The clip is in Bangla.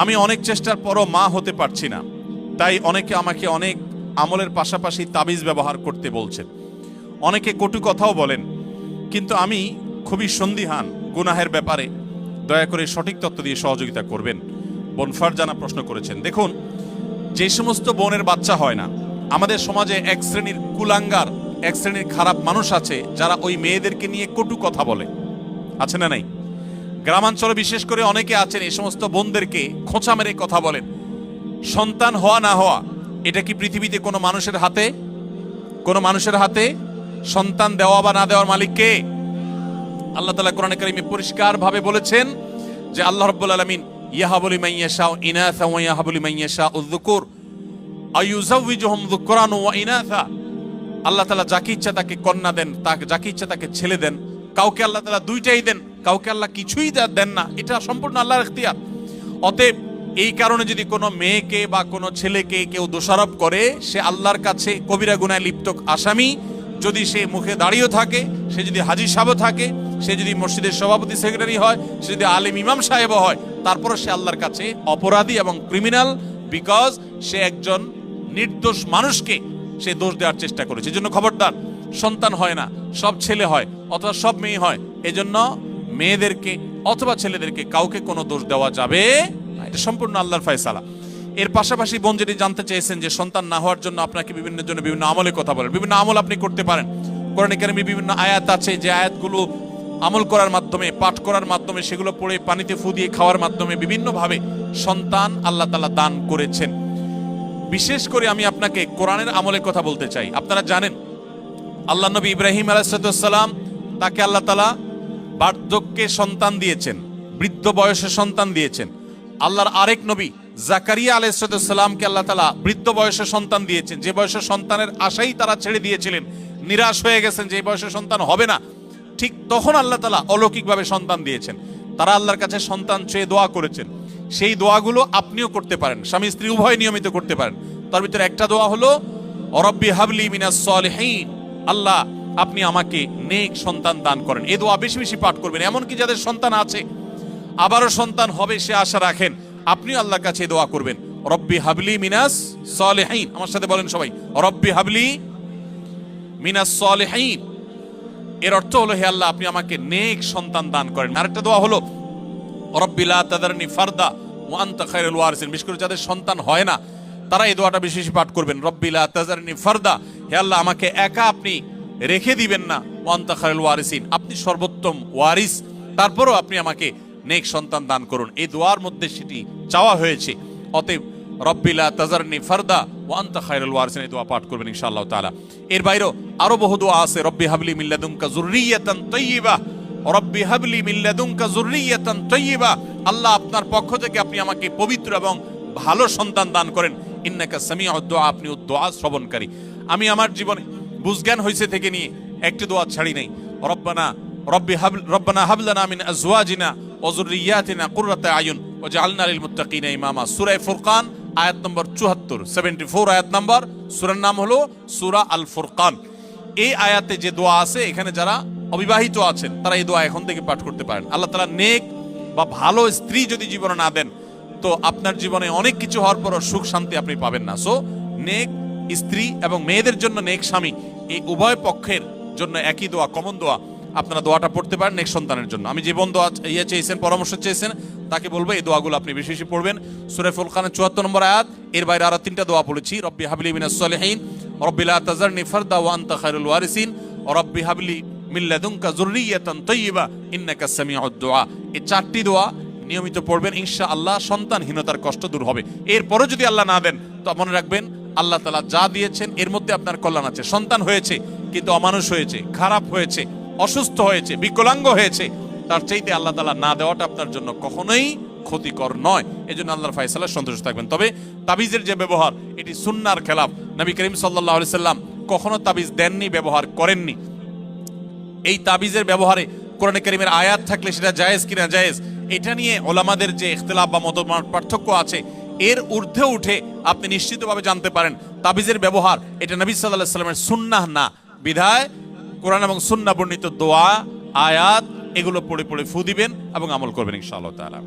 আমি অনেক চেষ্টার পরও মা হতে পারছি না, তাই অনেকে আমাকে অনেক আমলের পাশাপাশি তাবিজ ব্যবহার করতে বলছেন, অনেকে কটু কথাও বলেন, কিন্তু আমি খুবই সন্দিহান গুনাহের ব্যাপারে। দয়া করে সঠিক তথ্য দিয়ে সহযোগিতা করবেন। বোন ফারজানা প্রশ্ন করেছেন, দেখুন, যে সমস্ত বোনের বাচ্চা হয় না, আমাদের সমাজে এক শ্রেণীর কুলাঙ্গার, এক শ্রেণীর খারাপ মানুষ আছে যারা ওই মেয়েদেরকে নিয়ে কটু কথা বলে, আছে না নাই? গ্রামাঞ্চলে বিশেষ করে অনেকে আছেন এই সমস্ত বোনদেরকে খোঁচা মেরে কথা বলেন। সন্তান হওয়া না হওয়া এটা কি পৃথিবীতে কোনো মানুষের হাতে? কোনো মানুষের হাতে? সন্তান দেওয়া বা না দেওয়ার মালিক কে? আল্লাহ তাআলা কোরআনে কারিমে পরিষ্কার ভাবে বলেছেন যে আল্লাহ রাব্বুল আলামিন ইয়াহাবু লিমান ইয়াশাউ ইনাসা ওয়া ইয়াহাবু লিমান ইয়াশাউ যুকুর আইয়ুযাওয়িজুহুম যুকরান ওয়া ইনাসা। আল্লাহ তাআলা যাকে ইচ্ছা তাকে কন্যা দেন, তাকে যাকে ইচ্ছা তাকে ছেলে দেন। কাউকে আল্লাহ তাআলা দুইটাই দেন, কাউকে আল্লাহ কিছুই দেন না। এটা সম্পূর্ণ আল্লাহর ইখতিয়ার। অতএব এই কারণে যদি কোনো মেয়েকে বা কোনো ছেলেকে কেউ দোষারোপ করে, সে আল্লাহর কাছে কবিরা গুনাহে লিপ্ত আসামি। যদি সে মুখে দাঁড়িয়ে থাকে, সে যদি হাজী সাহেব থাকে, সে যদি মসজিদের সভাপতি সেক্রেটারি হয়, সে যদি আলেম ইমাম সাহেব হয়, তারপরও সে আল্লাহর কাছে অপরাধী এবং ক্রিমিনাল, বিকজ সে একজন নির্দোষ মানুষকে সে দোষ দেওয়ার চেষ্টা করেছে। এজন্য খবরদার, সন্তান হয় না, সব ছেলে হয় অথবা সব মেয়ে হয়, এজন্য মেয়েদেরকে অথবা ছেলেদেরকে কাউকে কোনো দোষ দেওয়া যাবে না। এটা সম্পূর্ণ আল্লাহর ফয়সালা। এর পাশাপাশি বোন যেটি জানতে চেয়েছেন যে সন্তান না হওয়ার জন্য আপনাকে বিভিন্ন আমলের কথা বলেন। বিভিন্ন আমল আপনি করতে পারেন। কোরআনে কারিমে বিভিন্ন আয়াত আছে, যে আয়াতগুলো আমল করার মাধ্যমে, পাঠ করার মাধ্যমে, সেগুলো পড়ে পানিতে ফু দিয়ে খাওয়ার মাধ্যমে বিভিন্নভাবে সন্তান আল্লাহ তাআলা দান করেছেন। বিশেষ করে আমি আপনাকে কোরআনের আমলের কথা বলতে চাই। আপনারা জানেন আল্লাহ নবী ইব্রাহিম আলাইহিস সালাম, তাকে আল্লাহ তাআলা বার্ধক্যে সন্তান দিয়েছেন, বৃদ্ধ বয়সে সন্তান দিয়েছেন। আল্লাহর আরেক নবী জাকারিয়া আলাইহিস সালামকে আল্লাহ তাআলা বৃদ্ধ বয়সে সন্তান দিয়েছেন, যে বয়সে সন্তানের আশাই তারা ছেড়ে দিয়েছিলেন, নিরাশ হয়ে গেছেন যে এই বয়সে সন্তান হবে না। ঠিক তখন আল্লাহ তাআলা অলৌকিকভাবে সন্তান দিয়েছেন। তারা আল্লাহর কাছে সন্তান চেয়ে দোয়া করেছেন। সেই দোয়াগুলো আপনিও করতে পারেন, স্বামী স্ত্রী উভয় নিয়মিত করতে পারেন। তার ভিতরে একটা দোয়া হলো রব্বি হাবলি মিনাস সলিহিন, আল্লাহ আপনি আমাকে নেক সন্তান দান করেন। এই দোয়া বেশি বেশি পাঠ করবেন। এমনকি যাদের সন্তান আছে, আবারও সন্তান হবে সে আশা রাখেন, আপনি আল্লাহর কাছে দোয়া করবেন, রব্বি হাবলি মিনাস সলিহিন। আমার সাথে বলেন সবাই, রব্বি হাবলি মিনাস সলিহিন। এর অর্থ হলো, হে আল্লাহ আপনি আমাকে নেক সন্তান দান করেন। আরেকটা দোয়া হলো রব্বি লা তাযারনি ফারদা ওয়া আনতা খায়রুল ওয়ারিসিন। বিশেষ করে যাদের সন্তান হয় না, তারা এই দোয়াটা বেশি বেশি পাঠ করবেন, রব্বি লা তাযারনি ফারদা, হে আল্লাহ আমাকে একা আপনি রেখে দিবেন না, ওয়া আনতা খায়রুল ওয়ারিসিন, আপনি সর্বোত্তম ওয়ারিস, তারপরও আপনি আমাকে নেক সন্তান দান করুন। এই দোয়ার মধ্যে সেটি চাওয়া হয়েছে। অতএব রব্বি লা তাযারনি ফারদা ওয়া আনতা খায়রুল ওয়ারিসিন, এই দোয়া পাঠ করবেন ইনশাআল্লাহ তাআলা। এর বাইরেও আরো বহু দোয়া আছে, রব্বি হাবলি মিন লাদুনকা যুররিয়াতান তাইয়্যিবা, রব্বি হাবলি মিন লাদুনকা যুররিয়াতান তাইয়্যিবা, আল্লাহ আপনার পক্ষ থেকে আপনি আমাকে পবিত্র এবং ভালো সন্তান দান করেন, ইন্নাকা সামিউদ দুআ, আপনি দোয়া শ্রবণকারী। আমি আমার জীবনে বুঝজ্ঞান হয়েছে থেকে নিয়ে একটি দোয়া ছাড়ি নাই। রব্বানা হাব লানা মিন আজওয়াজিনা ওয়া যুররিয়াতিনা কুররাতা আয়ুন ওয়াজআলনা লিল মুত্তাকিনা ইমামা। সূরা ফুরকান আয়াত নম্বর 74, 74 আয়াত নম্বর। সূরার নাম হলো সূরা আল ফুরকান। এই আয়াতে যে দোয়া আছে, এখানে যারা অবিবাহিত আছেন তারা এই দোয়া এখন থেকে পাঠ করতে পারেন। আল্লাহ তাআলা নেক বা ভালো স্ত্রী যদি জীবনে না দেন, তো আপনার জীবনে অনেক কিছু হওয়ার পরও সুখ শান্তি আপনি পাবেন না। সো নেক স্ত্রী এবং মেয়েদের জন্য নেক স্বামী, এই উভয় পক্ষের জন্য একই দোয়া, কমন দোয়া। আপনারা দোয়াটা পড়তে পারেন নেক সন্তানের জন্য। আমি যে বোন দোয়া চেয়েছেন, পরামর্শ চেয়েছেন, তাকে বলবো এই দোয়াগুলো আপনি বেশি বেশি পড়বেন। সূরা ফুরকানের 74 নম্বর আয়াত, এর বাইরে আরো 3টা দোয়া পড়েছি, রব্বি হাবলি মিনাস সলিহিন, রব্বি লা তাযারনি ফারদা ওয়া আনতা খায়রুল ওয়ারিসিন, রব্বি হাবলি মিন লাদুনকা যুররিয়াতান তাইয়্যিবা ইন্নাকা সামিউদ দুআ। এই 4টি দোয়া নিয়মিত পড়বেন, ইনশাআল্লাহ সন্তানহীনতার কষ্ট দূর হবে। এরপরও যদি আল্লাহ না দেন, তো মনে রাখবেন আল্লাহ তাআলা যা দিয়েছেন এর মধ্যে আপনার কল্যাণ আছে। সন্তান হয়েছে কিন্তু অমানুষ হয়েছে, খারাপ হয়েছে, অসুস্থ হয়েছে, বিকলাঙ্গ হয়েছে, তার চাইতে আল্লাহ তাআলা না দেওয়াটা আপনার জন্য কখনোই ক্ষতিকর নয়। এজন্য আল্লাহর ফয়সালায় সন্তুষ্ট থাকবেন। তবে তাবিজের যে ব্যবহার, এটি সুন্নাহর খেলাফ। নবী করিম সাল্লাল্লাহু আলাইহি সাল্লাম কখনো তাবিজ দেননি, ব্যবহার করেননি। এই তাবিজের ব্যবহারে কোরআনে কারীমের আয়াত থাকলে সেটা জায়েজ কিনা জায়েজ, এটা নিয়ে ওলামাদের যে ইখতিলাফ বা মতপার্থক্য পার্থক্য আছে, এর ঊর্ধ্বে উঠে আপনি নিশ্চিতভাবে জানতে পারেন তাবিজের ব্যবহার এটা নবী সাল্লাল্লাহু আলাইহি সাল্লামের সুন্নাহ না। বিধায় কোরআন এবং সুন্নাহ বর্ণিত দোয়া, আয়াত, এগুলো পড়ে পড়ে ফু দিবেন এবং আমল করবেন ইনশাআল্লাহ তাআলা।